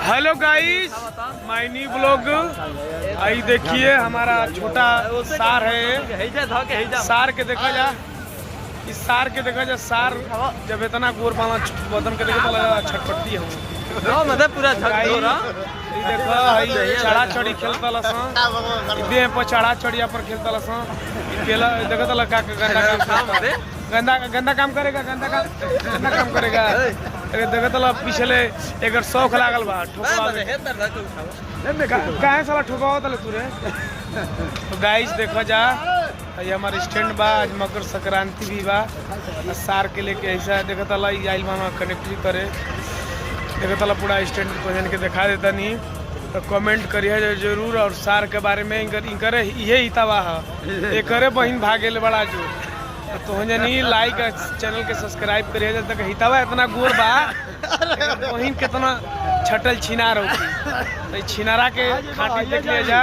Hello guys, माय new blog. आई देखिए हमारा छोटा सार है। सार के देखा जा, इस सार के देखा जा। सार जब इतना गोर बाला बदन के देखे तो लगा छटपटी हो मतलब पूरा देखो चढ़ा चढ़ी खेलता लसन, देह पर चढ़ा चढ़िया पर खेलता लसन। केला देखो तो लगा गंदा काम करेगा, गंदा काम करेगा। देखो तो पिछले एक शौक लागल बा ठोकवा काहे साला ठोकावा तले तू रे। तो गाइस देखो जा, ये हमारे स्टैंड बा। आज मकर संक्रांति भी बा। सार के लेके ऐसा देखो तो आइल मामा कनेक्ट करे। देखो तो पूरा स्टैंड पहन के दिखा देता नहीं तो कमेंट करिए जरूर। और सार के बारे में इनकरे ये हितावा है, करे बहन भागे बड़ा जो तो नहीं लाइक चैनल के सब्सक्राइब करिए। जब तक हितावा इतना गोर बा, बहन कितना छटल छिनार होती। तो छिनारा के खाटी देख लिया जा।